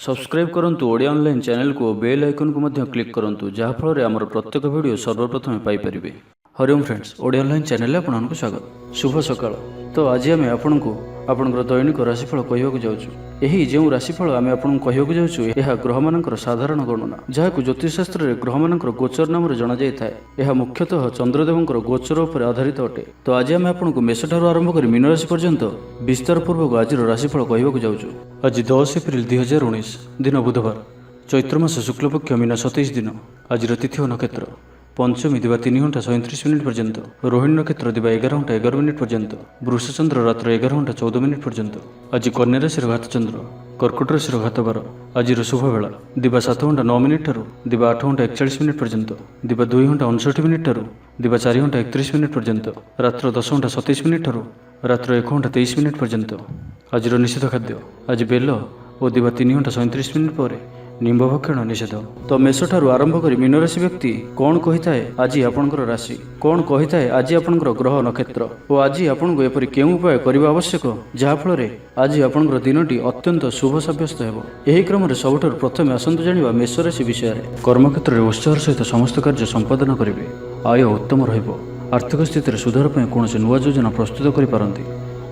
Subscribe करंतु Odia online channel को bell icon को मध्य क्लिक करंतु जहाँ फल आमर प्रत्येक वीडियो सर्वप्रथम Piper. Hariom friends, Odia online channel आपको स्वागत। शुभ सकाळ। तो आज आम आपको आपणकर दैनिक राशिफल कहवाक जाऊँ। यही जो राशिफल आम आपको कहवाक जाऊँ यह ग्रह मानकर साधारण गणना जहाँ ज्योतिषशास्त्र में ग्रह मानकर गोचर नाम जना जाए। यह मुख्यतः चंद्रदेवंकर गोचर उपर आधारित अटे। तो आज आम आपको मेषठार आरंभ कर मीन राशि पर्यंत विस्तार पूर्वक आज राशिफल कहवाक जाऊँ। आज 10 एप्रिल 2019 दिन बुधवार, चैत्र मास शुक्लपक्ष मीन 27 दिन। आज तिथि नक्षत्र पंचमी दिवा 3 घंटा 37 मिनिट पर्यंत, रोहिणी नक्षत्र दिवा 11 घंटा 11 मिनिट पर्यंत, वृषचंद्र रात्र 11 घंटा 14 मिनिट पर्यंत। आज कन्या राशि घात चंद्र, कर्कट राशि घात बार। आज शुभ बेला दिवा 7 घंटा 9 मिनिट ठारू दिवा 8 घंटा 41 मिनिट पर्यंत, दिवा 2 घंटा 59 मिनिट ठारू दिवा 4 घंटा 31 मिनिट पर्यंत, रात्र 10 घंटा 27 मिनिट ठारू रात्र 1 घंटा 23 मिनिट पर्यंत। आज निषेध खाद्य आज बेल और दिवा 3 घंटा 37 मिनिट पर निम्ब भक्षण निषेध। तो मेष ठारू आरंभ कर मीन राशि व्यक्ति कौन कही थाए आज आपणकर राशि, कौन कही थाए आज आपणकर ग्रह नक्षत्र और आज आपको एपरि केउं उपाय करबा आवश्यक जहाँ फल आज आपणकर दिनटी अत्यंत शुभ सब्यस्त हेबो। एही क्रम रे सबठारु प्रथमे आसंतु जानिबा मेष राशि विषय रे। कर्मक्षेत्र में उत्साह सहित समस्त कार्य संपादन करेंगे। आय उत्तम रहिबो। आर्थिक स्थिति में सुधार पर कौन नुआ योजना प्रस्तुत करिपारंती।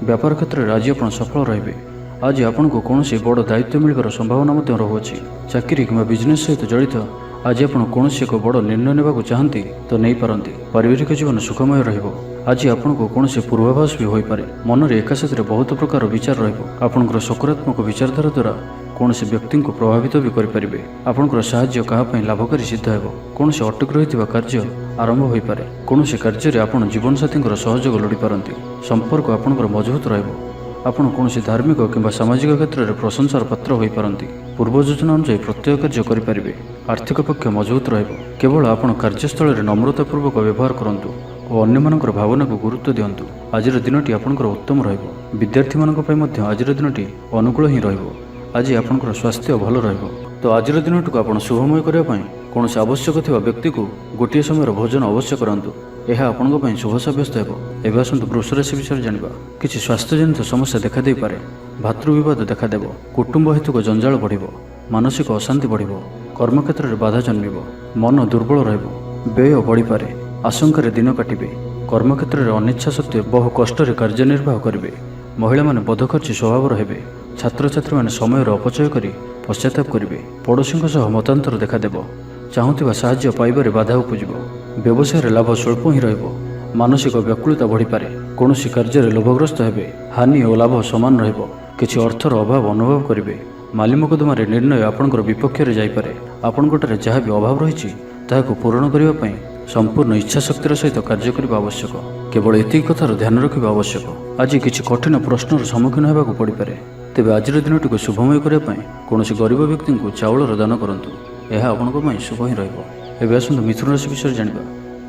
व्यापार क्षेत्र में आज आप सफल रहिबे। आज आपको कौन बड़ दायित्व मिलवर संभावना रहुछि। चाकरी कि बिजनेस सहित जड़ित आज आप कौन एक बड़ निर्णय नेबाक चाहती तो नहीं पारंती। पारिवारिक जीवन सुखमय रहिबो। आज आपको कौन पूर्वाभास भी हो पारे। मन में एका साथ बहुत प्रकार विचार रहिबो। आपनकर सकारात्मक विचारधारा द्वारा कौन व्यक्ति को प्रभावित भी करें। आपनकर साहाय्य कहां लाभकारी सिद्ध हेबो। कौन अटक रही कार्य आरंभ हो पारे। कौन कार्य में आपण जीवन साथी सहयोग लोड़ी पारंती। संपर्क आपनकर मजबूत रहिबो। आपण कौन धार्मिक किंवा सामाजिक क्षेत्र में प्रशंसार पात्र हो पारंती। पूर्व योजना अनुसार प्रत्येक कार्य करें। आर्थिक पक्ष मजबूत रहिबो। केवल आपण कार्यस्थल में नम्रतापूर्वक व्यवहार करंतु और अन्यमानकर भावना को गुरुत्व दियंतु। आज दिनटी आपनकर उत्तम रहिबो। विद्यार्थी मानक पय मध्य आज दिनटी अनुकूल ही रहिबो। आज आपनकर स्वास्थ्य भल रहिबो। तो आज दिनटी को आपण शुभमय करबा पय कौन आवश्यक थिबा व्यक्ति को गोटे समय भोजन अवश्य करंतु। यह आपण शुभ सब्यस्त हेबो। एवं आसतु वृष राशि विषय जानिबा। किछि स्वास्थ्य जनित समस्या देखा दे पारे। भातृविवाद देखादेव। कुटुंब हेतुक जंजाल बढ़िबो। मानसिक अशांति बढ़िबो। कर्मक्षेत्र में बाधा जन्मिबो। मन दुर्बल रहिबो। व्यय बढ़ी पारे। आशंकार दिन काटिबे। कर्मक्षेत्र में अनिच्छा सत्वे बहु कष्ट कार्यनिर्वाह करेंगे। महिला माने बदखर्ची स्वभाव हेबे। छात्र छात्री माने समय अपचय करी पश्चाताप करेंगे। पड़ोशी सह मतांतर देखादेव। चाहूथिबा साहाय्य पाइबारे बाधा उपजिबो। व्यवसाय लाभ स्वल्प ही रहिबो। मानसिक व्याकुलता बढ़ी पारे। कौन कार्य में लोभग्रस्त हेबे। हानि और लाभ समान रहिबो। किछि अर्थर अभाव अनुभव करेंगे। माली मोकदमा निर्णय आपणकर विपक्ष में जाइपारे। आपणकर जहाँ भी अभाव रही ताहाको पूरण करने पर संपूर्ण इच्छा शक्तिर सहित कार्य करने आवश्यक। केवल एतिक कथार ध्यान रखा आवश्यक। आज किछि कठिन प्रश्नर सम्मुखीन होगा पड़ पारे। तेबे आज दिनटी को शुभमय करने कौन गरीब व्यक्ति को चाउलर दान करंतु। यह आपण शुभ ही रहिबो। एबे आसंतु मिथुन राशि विषय जानिबा।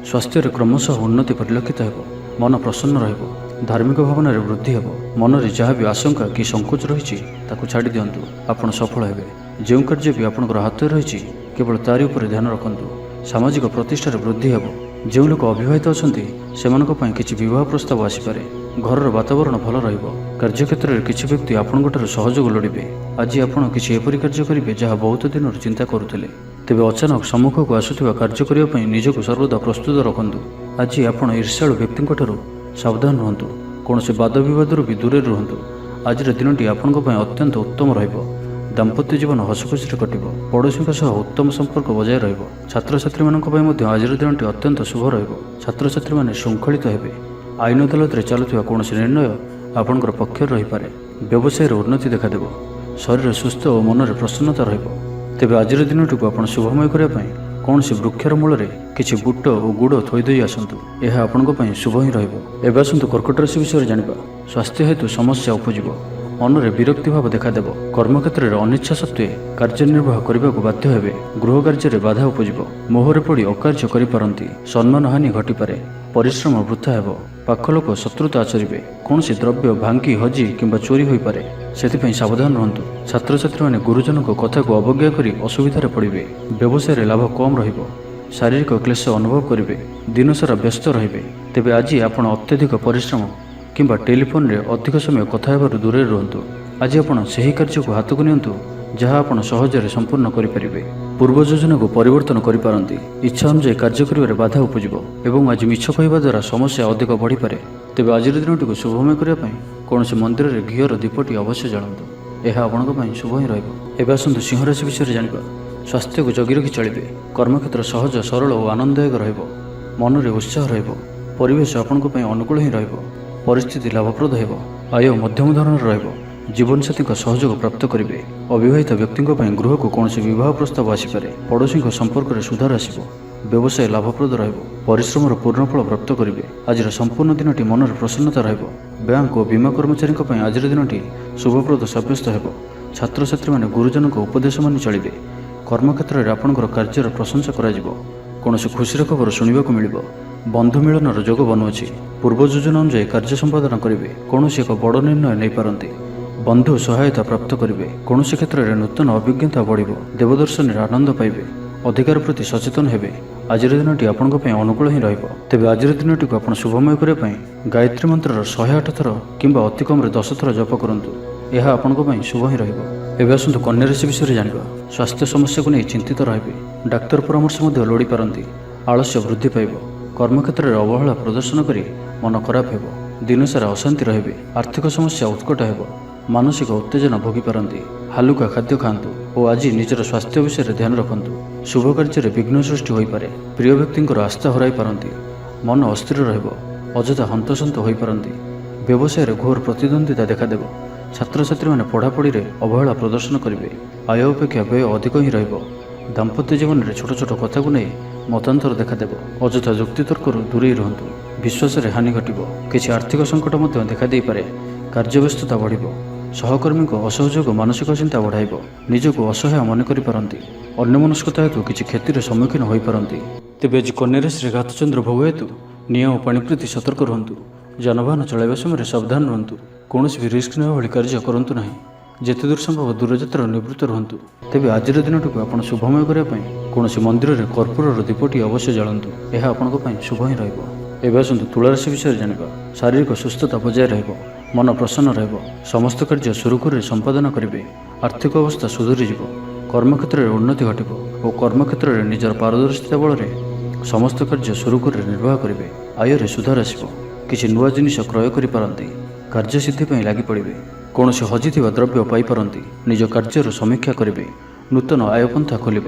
स्वास्थ्य क्रमशः उन्नति परिलक्षित हेबो। मन प्रसन्न रहिबो। धार्मिक भावना वृद्धि हेबो। मन में जहाँ भी आशंका कि संकोच रही छाड़ी दिंतु। आपण सफल हेबे। जो कार्य भी आपणकर हाथ रही केवल तारि उपर ध्यान रखंतु। सामाजिक प्रतिष्ठार वृद्धि हेबो। जो लोक अविवाहित अछंती सेमानक पय किछि विवाह प्रस्ताव आसीपारे। घरर वातावरण भल रहिबो। कार्यक्षेत्र में किछि व्यक्ति आपणकर सहयोग लोड़िबे। आज आपण किछि एपरि कार्य करिवे जहाँ बहुत दिन चिंता करुथिले। तेबे अचानक सम्मुख को आसुथिबा कार्य करिया पय निजको सर्वदा प्रस्तुत रखंतु। आज आपण ईर्ष्याळु व्यक्तिଙ୍କ ठारू सावधान रहंतु। कौन वाद विवाद भी दूरे रुहंतु। आज दिनटी आपण अत्यंत उत्तम रहिबो। दाम्पत्य जीवन हसखुशी कटिबो। पड़ोशी सह उत्तम संपर्क बजाय रहिबो। छात्र छात्री मानक पय मध्य आज दिनटी अत्यंत शुभ रहिबो। छात्र छात्री माने श्रृंखलित हेबे। आईन अदालत रे चलुथिबा कौन निर्णय आपणकर पक्ष रही पारे। व्यवसाय उन्नति देखादेव। शरीर सुस्थ और मन में प्रसन्नता रहिबो। तेबे आज दिनटी को आपण शुभमय करने कौन वृक्षर मूल किछि बुट और गुड़ थोईदे आसतु। यह आपण शुभ ही रहिबो। एबे आसंतु कर्कट राशि विषय जानिबा। स्वास्थ्य हेतु समस्या उपजिबो। मन में विरक्ति भाव देखादेव। कर्मक्षेत्र में अनिच्छा सत्वे कार्यनिर्वाह करने को बाध्य हेबे। गृह कार्य में बाधा उपजिबो। मोहरे पड़ी अकार्य करिपारंती। सम्मान हानि घटिपारे। परिश्रम वृथा हेबो। पाख लोक शत्रुता आचरिबे। कौन द्रव्य भांगी हजी किंबा चोरी हो पारे। से सावधान रहंतु। छात्र छात्री माने गुरुजन को कथा को अवज्ञा करी असुविधार पड़िबे। व्यवसाय लाभ कम रहिबो। शारीरिक क्लेश अनुभव करेंगे। दिन सारा व्यस्त रहिबे। तेबे आज आपण अत्यधिक परिश्रम किंबा टेलीफोन रे अधिक समय कथा हेबारु दूरे रुहंतु। आज आपण सही कार्य को हाथ को नियंतु ଯାହା ଆପଣ ସହଜରେ ସମ୍ପୂର୍ଣ୍ଣ କରିପାରିବେ। ପୂର୍ବ ଯୋଜନାକୁ ପରିବର୍ତ୍ତନ କରିପାରନ୍ତି। ଇଚ୍ଛା ଅନୁଯାୟୀ କାର୍ଯ୍ୟ କରିବାରେ ବାଧା ଉପୁଜିବ ଏବଂ ଆଜି ମିଛ କହିବା ଦ୍ୱାରା ସମସ୍ୟା ଅଧିକ ବଢ଼ିପାରେ। ତେବେ ଆଜିର ଦିନଟିକୁ ଶୁଭମୟ କରିବା ପାଇଁ କୌଣସି ମନ୍ଦିରରେ ଘିଅର ଦୀପଟି ଅବଶ୍ୟ ଜାଳନ୍ତୁ। ଏହା ଆପଣଙ୍କ ପାଇଁ ଶୁଭ ହିଁ ରହିବ। ଏବେ ଆସନ୍ତୁ ସିଂହ ରାଶି ବିଷୟରେ ଜାଣିବା। ସ୍ୱାସ୍ଥ୍ୟକୁ ଜଗି ରଖି ଚଳିବେ। କର୍ମକ୍ଷେତ୍ର ସହଜ, ସରଳ ଓ ଆନନ୍ଦଦାୟକ ରହିବ। ମନରେ ଉତ୍ସାହ ରହିବ। ପରିବେଶ ଆପଣଙ୍କ ପାଇଁ ଅନୁକୂଳ ହିଁ ରହିବ। ପରିସ୍ଥିତି ଲାଭପ୍ରଦ ହେବ। ଆୟ ମଧ୍ୟମ ଧରଣର ରହିବ। ଜୀବନସାଥୀଙ୍କ ସହଯୋଗ ପ୍ରାପ୍ତ କରିବେ। ଅବିବାହିତ ବ୍ୟକ୍ତିଙ୍କ ପାଇଁ ଗୃହକୁ କୌଣସି ବିବାହ ପ୍ରସ୍ତାବ ଆସିପାରେ। ପଡ଼ୋଶୀଙ୍କ ସମ୍ପର୍କରେ ସୁଧାର ଆସିବ। ବ୍ୟବସାୟ ଲାଭପ୍ରଦ ରହିବ। ପରିଶ୍ରମର ପୂର୍ଣ୍ଣଫଳ ପ୍ରାପ୍ତ କରିବେ। ଆଜିର ସମ୍ପୂର୍ଣ୍ଣ ଦିନଟି ମନରେ ପ୍ରସନ୍ନତା ରହିବ। ବ୍ୟାଙ୍କ ଓ ବୀମା କର୍ମଚାରୀଙ୍କ ପାଇଁ ଆଜିର ଦିନଟି ଶୁଭପ୍ରଦ ସାବ୍ୟସ୍ତ ହେବ। ଛାତ୍ରଛାତ୍ରୀମାନେ ଗୁରୁଜନଙ୍କ ଉପଦେଶ ମାନି ଚଳିବେ। କର୍ମକ୍ଷେତ୍ରରେ ଆପଣଙ୍କର କାର୍ଯ୍ୟର ପ୍ରଶଂସା କରାଯିବ। କୌଣସି ଖୁସିର ଖବର ଶୁଣିବାକୁ ମିଳିବ। ବନ୍ଧୁ ମିଳନର ଯୋଗ ବନୁଅଛି। ପୂର୍ବ ଯୋଜନା ଅନୁଯାୟୀ କାର୍ଯ୍ୟ ସମ୍ପାଦନ କରିବେ। କୌଣସି ଏକ ବଡ଼ ନିର୍ଣ୍ଣୟ ନେଇପାରନ୍ତି। ବନ୍ଧୁ ସହାୟତା ପ୍ରାପ୍ତ କରିବେ। କୌଣସି କ୍ଷେତ୍ରରେ ନୂତନ ଅଭିଜ୍ଞତା ବଢ଼ିବ। ଦେବଦର୍ଶନରେ ଆନନ୍ଦ ପାଇବେ। ଅଧିକାର ପ୍ରତି ସଚେତନ ହେବେ। ଆଜିର ଦିନଟି ଆପଣଙ୍କ ପାଇଁ ଅନୁକୂଳ ହିଁ ରହିବ। ତେବେ ଆଜିର ଦିନଟିକୁ ଆପଣ ଶୁଭମୟ କରିବା ପାଇଁ ଗାୟତ୍ରୀ ମନ୍ତ୍ରର 108 ଥର କିମ୍ବା ଅତି କମ୍ରେ 10 ଥର ଜପ କରନ୍ତୁ। ଏହା ଆପଣଙ୍କ ପାଇଁ ଶୁଭ ହିଁ ରହିବ। ଏବେ ଆସନ୍ତୁ କନ୍ୟା ରାଶି ବିଷୟରେ ଜାଣିବା। ସ୍ୱାସ୍ଥ୍ୟ ସମସ୍ୟାକୁ ନେଇ ଚିନ୍ତିତ ରହିବେ। ଡାକ୍ତର ପରାମର୍ଶ ମଧ୍ୟ ଲୋଡ଼ିପାରନ୍ତି। ଆଳସ୍ୟ ବୃଦ୍ଧି ପାଇବ। କର୍ମକ୍ଷେତ୍ରରେ ଅବହେଳା ପ୍ରଦର୍ଶନ କରି ମନ ଖରାପ ହେବ। ଦିନସାରା ଅଶାନ୍ତି ରହିବେ। ଆର୍ଥିକ ସମସ୍ୟା ଉତ୍କଟ ହେବ। ମାନସିକ ଉତ୍ତେଜନା ଭୋଗିପାରନ୍ତି। ହାଲୁକା ଖାଦ୍ୟ ଖାଆନ୍ତୁ ଓ ଆଜି ନିଜର ସ୍ୱାସ୍ଥ୍ୟ ବିଷୟରେ ଧ୍ୟାନ ରଖନ୍ତୁ। ଶୁଭ କାର୍ଯ୍ୟରେ ବିଘ୍ନ ସୃଷ୍ଟି ହୋଇପାରେ। ପ୍ରିୟ ବ୍ୟକ୍ତିଙ୍କର ଆସ୍ଥା ହରାଇ ପାରନ୍ତି। ମନ ଅସ୍ଥିର ରହିବ। ଅଯଥା ହନ୍ତସନ୍ତ ହୋଇପାରନ୍ତି। ବ୍ୟବସାୟରେ ଘୋର ପ୍ରତିଦ୍ୱନ୍ଦିତା ଦେଖାଦେବ। ଛାତ୍ରଛାତ୍ରୀମାନେ ପଢ଼ାପଢ଼ିରେ ଅବହେଳା ପ୍ରଦର୍ଶନ କରିବେ। ଆୟ ଅପେକ୍ଷା ବ୍ୟୟ ଅଧିକ ହିଁ ରହିବ। ଦାମ୍ପତ୍ୟ ଜୀବନରେ ଛୋଟ ଛୋଟ କଥାକୁ ନେଇ ମତାନ୍ତର ଦେଖାଦେବ। ଅଯଥା ଯୁକ୍ତିତର୍କରୁ ଦୂରେଇ ରୁହନ୍ତୁ। ବିଶ୍ୱାସରେ ହାନି ଘଟିବ। କିଛି ଆର୍ଥିକ ସଙ୍କଟ ମଧ୍ୟ ଦେଖାଦେଇପାରେ। କାର୍ଯ୍ୟବ୍ୟସ୍ତତା ବଢ଼ିବ। ସହକର୍ମୀଙ୍କ ଅସହଯୋଗ ମାନସିକ ଚିନ୍ତା ବଢ଼ାଇବ। ନିଜକୁ ଅସହାୟ ମନେ କରିପାରନ୍ତି। ଅନ୍ୟମନସ୍କତା ହେତୁ କିଛି କ୍ଷତିର ସମ୍ମୁଖୀନ ହୋଇପାରନ୍ତି। ତେବେ ଆଜି କନ୍ୟା ରାଶିରେ ଘାତଚନ୍ଦ୍ର ଭୋଗ ହେତୁ ନିଆଁ ଓ ପାଣି ପ୍ରତି ସତର୍କ ରୁହନ୍ତୁ। ଯାନବାହନ ଚଳାଇବା ସମୟରେ ସାବଧାନ ରୁହନ୍ତୁ। କୌଣସି ବି ରିସ୍କ ନେବା ଭଳି କାର୍ଯ୍ୟ କରନ୍ତୁ ନାହିଁ। ଯେତେ ଦୂର ସମ୍ଭବ ଦୂରଯାତ୍ରାରୁ ନିବୃତ୍ତ ରୁହନ୍ତୁ। ତେବେ ଆଜିର ଦିନଟିକୁ ଆପଣ ଶୁଭମୟ କରିବା ପାଇଁ କୌଣସି ମନ୍ଦିରରେ କର୍ପୂରର ଦୀପଟି ଅବଶ୍ୟ ଜାଳନ୍ତୁ। ଏହା ଆପଣଙ୍କ ପାଇଁ ଶୁଭ ହିଁ ରହିବ। ଏବେ ଆସନ୍ତୁ ତୁଳାରାଶି ବିଷୟରେ ଜାଣିବା। ଶାରୀରିକ ସୁସ୍ଥତା ବଜାୟ ରହିବ। ମନ ପ୍ରସନ୍ନ ରହିବ। ସମସ୍ତ କାର୍ଯ୍ୟ ସୁରୁଖୁରୁରେ ସମ୍ପାଦନ କରିବେ। ଆର୍ଥିକ ଅବସ୍ଥା ସୁଧୁରିଯିବ। କର୍ମକ୍ଷେତ୍ରରେ ଉନ୍ନତି ଘଟିବ ଓ କର୍ମକ୍ଷେତ୍ରରେ ନିଜର ପାରଦର୍ଶିତା ବଳରେ ସମସ୍ତ କାର୍ଯ୍ୟ ସୁରୁଖୁରୁରେ ନିର୍ବାହ କରିବେ। ଆୟରେ ସୁଧାର ଆସିବ। କିଛି ନୂଆ ଜିନିଷ କ୍ରୟ କରିପାରନ୍ତି। କାର୍ଯ୍ୟସିଦ୍ଧି ପାଇଁ ଲାଗିପଡ଼ିବେ। କୌଣସି ହଜିଥିବା ଦ୍ରବ୍ୟ ପାଇପାରନ୍ତି। ନିଜ କାର୍ଯ୍ୟର ସମୀକ୍ଷା କରିବେ। ନୂତନ ଆୟପନ୍ଥା ଖୋଲିବ।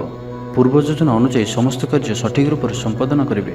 ପୂର୍ବ ଯୋଜନା ଅନୁଯାୟୀ ସମସ୍ତ କାର୍ଯ୍ୟ ସଠିକ୍ ରୂପରେ ସମ୍ପାଦନ କରିବେ।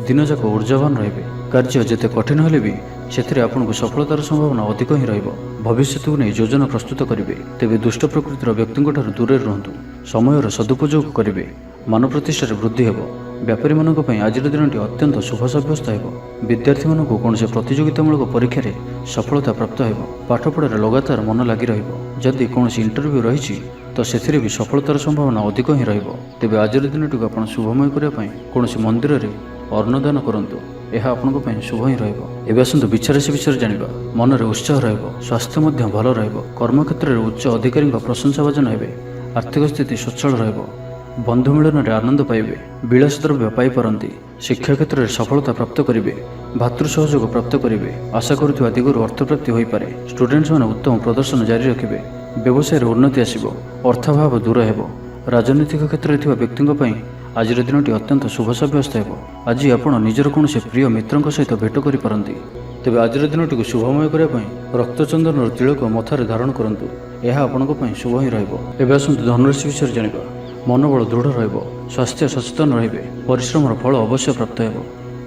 ଦିନଯାକ ଉର୍ଜାବାନ ରହିବେ। କାର୍ଯ୍ୟ ଯେତେ କଠିନ ହେଲେ ବି ସେଥିରେ ଆପଣଙ୍କୁ ସଫଳତାର ସମ୍ଭାବନା ଅଧିକ ହିଁ ରହିବ। ଭବିଷ୍ୟତକୁ ନେଇ ଯୋଜନା ପ୍ରସ୍ତୁତ କରିବେ। ତେବେ ଦୁଷ୍ଟ ପ୍ରକୃତିର ବ୍ୟକ୍ତିଙ୍କଠାରୁ ଦୂରରେ ରୁହନ୍ତୁ। ସମୟର ସଦୁପଯୋଗ କରିବେ। ମାନ ପ୍ରତିଷ୍ଠାରେ ବୃଦ୍ଧି ହେବ। ବ୍ୟାପାରୀମାନଙ୍କ ପାଇଁ ଆଜିର ଦିନଟି ଅତ୍ୟନ୍ତ ଶୁଭ ସାବ୍ୟସ୍ତ ହେବ। ବିଦ୍ୟାର୍ଥୀମାନଙ୍କୁ କୌଣସି ପ୍ରତିଯୋଗିତାମୂଳକ ପରୀକ୍ଷାରେ ସଫଳତା ପ୍ରାପ୍ତ ହେବ। ପାଠପଢ଼ାରେ ଲଗାତାର ମନ ଲାଗି ରହିବ। ଯଦି କୌଣସି ଇଣ୍ଟରଭ୍ୟୁ ରହିଛି ତ ସେଥିରେ ବି ସଫଳତାର ସମ୍ଭାବନା ଅଧିକ ହିଁ ରହିବ। ତେବେ ଆଜିର ଦିନଟିକୁ ଆପଣ ଶୁଭମୟ କରିବା ପାଇଁ କୌଣସି ମନ୍ଦିରରେ ଅନ୍ନଦାନ କରନ୍ତୁ। ଏହା ଆପଣଙ୍କ ପାଇଁ ଶୁଭ ହିଁ ରହିବ। ଏବେ ଆସନ୍ତୁ ବିଛା ରାଶି ବିଷୟରେ ଜାଣିବା। ମନରେ ଉତ୍ସାହ ରହିବ। ସ୍ୱାସ୍ଥ୍ୟ ମଧ୍ୟ ଭଲ ରହିବ। କର୍ମକ୍ଷେତ୍ରରେ ଉଚ୍ଚ ଅଧିକାରୀଙ୍କ ପ୍ରଶଂସାଭାଜନ ହେବେ। ଆର୍ଥିକ ସ୍ଥିତି ସ୍ୱଚ୍ଛଳ ରହିବ। ବନ୍ଧୁ ମିଳନରେ ଆନନ୍ଦ ପାଇବେ। ବିଳାସ ଦ୍ରବ୍ୟ ପାଇପାରନ୍ତି। ଶିକ୍ଷା କ୍ଷେତ୍ରରେ ସଫଳତା ପ୍ରାପ୍ତ କରିବେ। ଭାତୃ ସହଯୋଗ ପ୍ରାପ୍ତ କରିବେ। ଆଶା କରୁଥିବା ଦିଗରୁ ଅର୍ଥପ୍ରାପ୍ତି ହୋଇପାରେ। ଷ୍ଟୁଡେଣ୍ଟମାନେ ଉତ୍ତମ ପ୍ରଦର୍ଶନ ଜାରି ରଖିବେ। ବ୍ୟବସାୟରେ ଉନ୍ନତି ଆସିବ। ଅର୍ଥାଭାବ ଦୂର ହେବ। ରାଜନୈତିକ କ୍ଷେତ୍ରରେ ଥିବା ବ୍ୟକ୍ତିଙ୍କ ପାଇଁ ଆଜିର ଦିନଟି ଅତ୍ୟନ୍ତ ଶୁଭ ସାବ୍ୟସ୍ତ ହେବ। ଆଜି ଆପଣ ନିଜର କୌଣସି ପ୍ରିୟ ମିତ୍ରଙ୍କ ସହିତ ଭେଟ କରିପାରନ୍ତି। ତେବେ ଆଜିର ଦିନଟିକୁ ଶୁଭମୟ କରିବା ପାଇଁ ରକ୍ତଚନ୍ଦନର ତିଳକ ମଥାରେ ଧାରଣ କରନ୍ତୁ। ଏହା ଆପଣଙ୍କ ପାଇଁ ଶୁଭ ହିଁ ରହିବ। ଏବେ ଆସନ୍ତୁ ଧନୁରାଶି ବିଷୟରେ ଜାଣିବା। ମନୋବଳ ଦୃଢ଼ ରହିବ। ସ୍ୱାସ୍ଥ୍ୟ ସଚେତନ ରହିବେ। ପରିଶ୍ରମର ଫଳ ଅବଶ୍ୟ ପ୍ରାପ୍ତ ହେବ।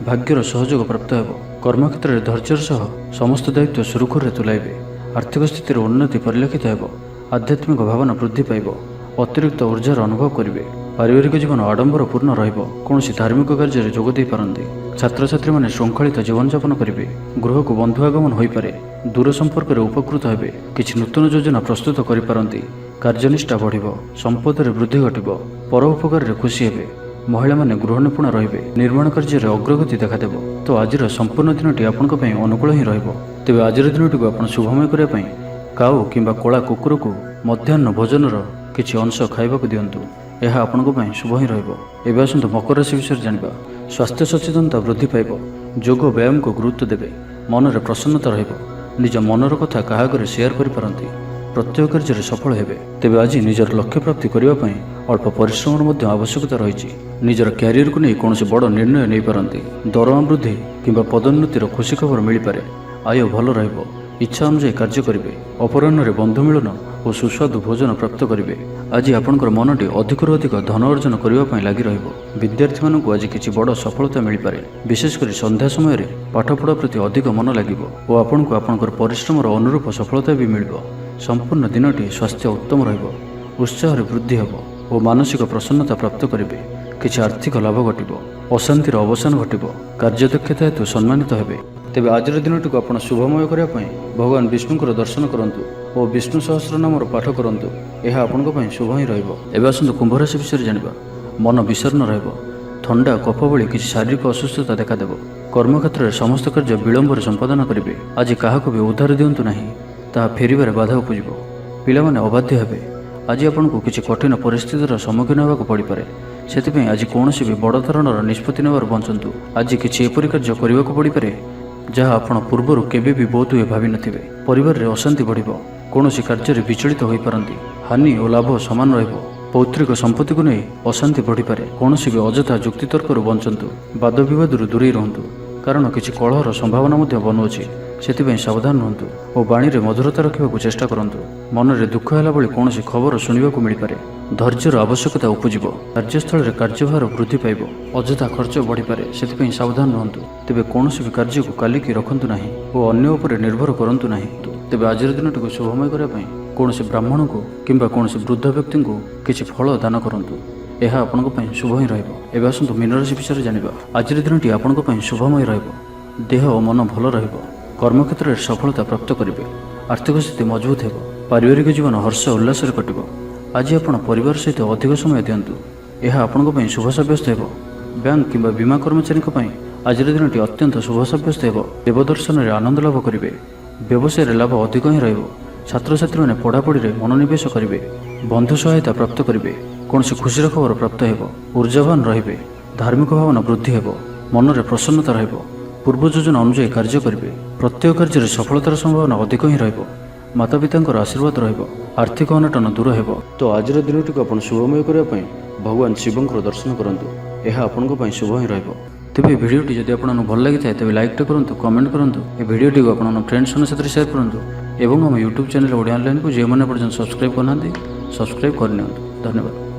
ଭାଗ୍ୟର ସହଯୋଗ ପ୍ରାପ୍ତ ହେବ। କର୍ମକ୍ଷେତ୍ରରେ ଧୈର୍ଯ୍ୟର ସହ ସମସ୍ତ ଦାୟିତ୍ୱ ସୁରୁଖୁରୁରେ ତୁଲାଇବେ। ଆର୍ଥିକ ସ୍ଥିତିରେ ଉନ୍ନତି ପରିଲକ୍ଷିତ ହେବ। ଆଧ୍ୟାତ୍ମିକ ଭାବନା ବୃଦ୍ଧି ପାଇବ। ଅତିରିକ୍ତ ଉର୍ଜାର ଅନୁଭବ କରିବେ। ପାରିବାରିକ ଜୀବନ ଆଡ଼ମ୍ବରପୂର୍ଣ୍ଣ ରହିବ। କୌଣସି ଧାର୍ମିକ କାର୍ଯ୍ୟରେ ଯୋଗ ଦେଇପାରନ୍ତି। ଛାତ୍ରଛାତ୍ରୀମାନେ ଶୃଙ୍ଖଳିତ ଜୀବନଯାପନ କରିବେ। ଗୃହକୁ ବନ୍ଧୁ ଆଗମନ ହୋଇପାରେ। ଦୂର ସମ୍ପର୍କରେ ଉପକୃତ ହେବେ। କିଛି ନୂତନ ଯୋଜନା ପ୍ରସ୍ତୁତ କରିପାରନ୍ତି। କାର୍ଯ୍ୟନିଷ୍ଠା ବଢ଼ିବ। ସମ୍ପଦରେ ବୃଦ୍ଧି ଘଟିବ। ପର ଉପକାରରେ ଖୁସି ହେବେ। ମହିଳାମାନେ ଗୃହ ନିପୁଣ ରହିବେ। ନିର୍ମାଣ କାର୍ଯ୍ୟରେ ଅଗ୍ରଗତି ଦେଖାଦେବ। ତ ଆଜିର ସମ୍ପୂର୍ଣ୍ଣ ଦିନଟି ଆପଣଙ୍କ ପାଇଁ ଅନୁକୂଳ ହିଁ ରହିବ। ତେବେ ଆଜିର ଦିନଟିକୁ ଆପଣ ଶୁଭମୟ କରିବା ପାଇଁ କାଉ କିମ୍ବା କଳା କୁକୁରକୁ ମଧ୍ୟାହ୍ନ ଭୋଜନର କିଛି ଅଂଶ ଖାଇବାକୁ ଦିଅନ୍ତୁ। ଏହା ଆପଣଙ୍କ ପାଇଁ ଶୁଭ ହିଁ ରହିବ। ଏବେ ଆସନ୍ତୁ ମକର ରାଶି ବିଷୟରେ ଜାଣିବା। ସ୍ୱାସ୍ଥ୍ୟ ସଚେତନତା ବୃଦ୍ଧି ପାଇବ। ଯୋଗ ବ୍ୟାୟାମକୁ ଗୁରୁତ୍ୱ ଦେବେ। ମନରେ ପ୍ରସନ୍ନତା ରହିବ। ନିଜ ମନର କଥା କାହା ଆଗରେ ସେୟାର କରିପାରନ୍ତି। ପ୍ରତ୍ୟେକ କାର୍ଯ୍ୟରେ ସଫଳ ହେବେ। ତେବେ ଆଜି ନିଜର ଲକ୍ଷ୍ୟ ପ୍ରାପ୍ତି କରିବା ପାଇଁ ଅଳ୍ପ ପରିଶ୍ରମର ମଧ୍ୟ ଆବଶ୍ୟକତା ରହିଛି। ନିଜର କ୍ୟାରିୟରକୁ ନେଇ କୌଣସି ବଡ଼ ନିର୍ଣ୍ଣୟ ନେଇପାରନ୍ତି। ଦରମା ବୃଦ୍ଧି କିମ୍ବା ପଦୋନ୍ନତିର ଖୁସି ଖବର ମିଳିପାରେ। ଆୟ ଭଲ ରହିବ। ଇଚ୍ଛା ଅନୁଯାୟୀ କାର୍ଯ୍ୟ କରିବେ। ଅପରାହ୍ନରେ ବନ୍ଧୁ ମିଳନ ଓ ସୁସ୍ୱାଦୁ ଭୋଜନ ପ୍ରାପ୍ତ କରିବେ। ଆଜି ଆପଣଙ୍କର ମନଟି ଅଧିକରୁ ଅଧିକ ଧନ ଅର୍ଜନ କରିବା ପାଇଁ ଲାଗି ରହିବ। ବିଦ୍ୟାର୍ଥୀମାନଙ୍କୁ ଆଜି କିଛି ବଡ଼ ସଫଳତା ମିଳିପାରେ। ବିଶେଷ କରି ସନ୍ଧ୍ୟା ସମୟରେ ପାଠପଢ଼ା ପ୍ରତି ଅଧିକ ମନ ଲାଗିବ ଓ ଆପଣଙ୍କୁ ଆପଣଙ୍କର ପରିଶ୍ରମର ଅନୁରୂପ ସଫଳତା ବି ମିଳିବ। ସମ୍ପୂର୍ଣ୍ଣ ଦିନଟି ସ୍ୱାସ୍ଥ୍ୟ ଉତ୍ତମ ରହିବ। ଉତ୍ସାହରେ ବୃଦ୍ଧି ହେବ ଓ ମାନସିକ ପ୍ରସନ୍ନତା ପ୍ରାପ୍ତ କରିବେ। କିଛି ଆର୍ଥିକ ଲାଭ ଘଟିବ। ଅଶାନ୍ତିର ଅବସାନ ଘଟିବ। କାର୍ଯ୍ୟଦକ୍ଷତା ହେତୁ ସମ୍ମାନିତ ହେବେ। ତେବେ ଆଜିର ଦିନଟିକୁ ଆପଣ ଶୁଭମୟ କରିବା ପାଇଁ ଭଗବାନ ବିଷ୍ଣୁଙ୍କର ଦର୍ଶନ କରନ୍ତୁ ଓ ବିଷ୍ଣୁ ସହସ୍ର ନାମର ପାଠ କରନ୍ତୁ। ଏହା ଆପଣଙ୍କ ପାଇଁ ଶୁଭ ହିଁ ରହିବ। ଏବେ ଆସନ୍ତୁ କୁମ୍ଭ ରାଶି ବିଷୟରେ ଜାଣିବା। ମନ ବିଷର୍ଣ୍ଣ ରହିବ। ଥଣ୍ଡା କଫ ଭଳି କିଛି ଶାରୀରିକ ଅସୁସ୍ଥତା ଦେଖାଦେବ। କର୍ମକ୍ଷେତ୍ରରେ ସମସ୍ତ କାର୍ଯ୍ୟ ବିଳମ୍ବରେ ସମ୍ପାଦନ କରିବେ। ଆଜି କାହାକୁ ବି ଉଦ୍ଧାର ଦିଅନ୍ତୁ ନାହିଁ, ତାହା ଫେରିବାରେ ବାଧା ଉପୁଜିବ। ପିଲାମାନେ ଅବାଧ୍ୟ ହେବେ। ଆଜି ଆପଣଙ୍କୁ କିଛି କଠିନ ପରିସ୍ଥିତିର ସମ୍ମୁଖୀନ ହେବାକୁ ପଡ଼ିପାରେ। ସେଥିପାଇଁ ଆଜି କୌଣସି ବି ବଡ଼ ଧରଣର ନିଷ୍ପତ୍ତି ନେବାରୁ ବଞ୍ଚନ୍ତୁ। ଆଜି କିଛି ଏପରି କାର୍ଯ୍ୟ କରିବାକୁ ପଡ଼ିପାରେ ଯାହା ଆପଣ ପୂର୍ବରୁ କେବେ ବି ବୋଧହୁଏ ଭାବିନଥିବେ। ପରିବାରରେ ଅଶାନ୍ତି ବଢ଼ିବ। କୌଣସି କାର୍ଯ୍ୟରେ ବିଚଳିତ ହୋଇପାରନ୍ତି। ହାନି ଓ ଲାଭ ସମାନ ରହିବ। ପୌତ୍ରିକ ସମ୍ପତ୍ତିକୁ ନେଇ ଅଶାନ୍ତି ବଢ଼ିପାରେ। କୌଣସି ବି ଅଯଥା ଯୁକ୍ତିତର୍କରୁ ବଞ୍ଚନ୍ତୁ। ବାଦ ବିବାଦରୁ ଦୂରେଇ ରୁହନ୍ତୁ, କାରଣ କିଛି କଳହର ସମ୍ଭାବନା ମଧ୍ୟ ବନୁଅଛି। ସେଥିପାଇଁ ସାବଧାନ ରୁହନ୍ତୁ ଓ ବାଣୀରେ ମଧୁରତା ରଖିବାକୁ ଚେଷ୍ଟା କରନ୍ତୁ। ମନରେ ଦୁଃଖ ହେଲା ଭଳି କୌଣସି ଖବର ଶୁଣିବାକୁ ମିଳିପାରେ। ଧୈର୍ଯ୍ୟର ଆବଶ୍ୟକତା ଉପୁଜିବ। କାର୍ଯ୍ୟସ୍ଥଳରେ କାର୍ଯ୍ୟଭାର ବୃଦ୍ଧି ପାଇବ। ଅଯଥା ଖର୍ଚ୍ଚ ବଢ଼ିପାରେ। ସେଥିପାଇଁ ସାବଧାନ ରୁହନ୍ତୁ। ତେବେ କୌଣସି ବି କାର୍ଯ୍ୟକୁ କାଲିକି ରଖନ୍ତୁ ନାହିଁ ଓ ଅନ୍ୟ ଉପରେ ନିର୍ଭର କରନ୍ତୁ ନାହିଁ। ତେବେ ଆଜିର ଦିନଟିକୁ ଶୁଭମୟ କରିବା ପାଇଁ କୌଣସି ବ୍ରାହ୍ମଣଙ୍କୁ କିମ୍ବା କୌଣସି ବୃଦ୍ଧ ବ୍ୟକ୍ତିଙ୍କୁ କିଛି ଫଳ ଦାନ କରନ୍ତୁ। ଏହା ଆପଣଙ୍କ ପାଇଁ ଶୁଭ ହିଁ ରହିବ। ଏବେ ଆସନ୍ତୁ ମୀନ ରାଶି ବିଷୟରେ ଜାଣିବା। ଆଜିର ଦିନଟି ଆପଣଙ୍କ ପାଇଁ ଶୁଭମୟ ରହିବ। ଦେହ ଓ ମନ ଭଲ ରହିବ। କର୍ମକ୍ଷେତ୍ରରେ ସଫଳତା ପ୍ରାପ୍ତ କରିବେ। ଆର୍ଥିକ ସ୍ଥିତି ମଜବୁତ ହେବ। ପାରିବାରିକ ଜୀବନ ହର୍ଷ ଉଲ୍ଲାସରେ କଟିବ। ଆଜି ଆପଣ ପରିବାର ସହିତ ଅଧିକ ସମୟ ଦିଅନ୍ତୁ। ଏହା ଆପଣଙ୍କ ପାଇଁ ଶୁଭ ସାବ୍ୟସ୍ତ ହେବ। ବ୍ୟାଙ୍କ କିମ୍ବା ବୀମା କର୍ମଚାରୀଙ୍କ ପାଇଁ ଆଜିର ଦିନଟି ଅତ୍ୟନ୍ତ ଶୁଭ ସାବ୍ୟସ୍ତ ହେବ। ଦେବଦର୍ଶନରେ ଆନନ୍ଦ ଲାଭ କରିବେ। ବ୍ୟବସାୟରେ ଲାଭ ଅଧିକ ହିଁ ରହିବ। ଛାତ୍ରଛାତ୍ରୀମାନେ ପଢ଼ାପଢ଼ିରେ ମନୋନିବେଶ କରିବେ। ବନ୍ଧୁ ସହାୟତା ପ୍ରାପ୍ତ କରିବେ। କୌଣସି ଖୁସିର ଖବର ପ୍ରାପ୍ତ ହେବ। ଉର୍ଜାବାନ ରହିବେ। ଧାର୍ମିକ ଭାବନା ବୃଦ୍ଧି ହେବ। ମନରେ ପ୍ରସନ୍ନତା ରହିବ। ପୂର୍ବ ଯୋଜନା ଅନୁଯାୟୀ କାର୍ଯ୍ୟ କରିବେ। ପ୍ରତ୍ୟେକ କାର୍ଯ୍ୟରେ ସଫଳତାର ସମ୍ଭାବନା ଅଧିକ ହିଁ ରହିବ। ମାତାପିତାଙ୍କର ଆଶୀର୍ବାଦ ରହିବ। ଆର୍ଥିକ ଅନାଟନ ଦୂର ହେବ। ତ ଆଜିର ଦିନଟିକୁ ଆପଣ ଶୁଭମୟ କରିବା ପାଇଁ ଭଗବାନ ଶିବଙ୍କର ଦର୍ଶନ କରନ୍ତୁ। ଏହା ଆପଣଙ୍କ ପାଇଁ ଶୁଭ ହିଁ ରହିବ। ତେବେ ଭିଡ଼ିଓଟି ଯଦି ଆପଣଙ୍କୁ ଭଲ ଲାଗିଥାଏ ତେବେ ଲାଇକ୍ଟେ କରନ୍ତୁ, କମେଣ୍ଟ କରନ୍ତୁ। ଏ ଭିଡ଼ିଓଟିକୁ ଆପଣଙ୍କ ଫ୍ରେଣ୍ଡସ୍ମାନଙ୍କ ସାଥିରେ ସେୟାର କରନ୍ତୁ ଏବଂ ଆମ ୟୁଟ୍ୟୁବ୍ ଚ୍ୟାନେଲ୍ ଓଡ଼ିଆ ଅନଲାଇନ୍କୁ ଯେଉଁମାନେ ପର୍ଯ୍ୟନ୍ତ ସବସ୍କ୍ରାଇବ୍ କରିନାହାନ୍ତି ସବସ୍କ୍ରାଇବ୍ କରିନିଅନ୍ତୁ। ଧନ୍ୟବାଦ।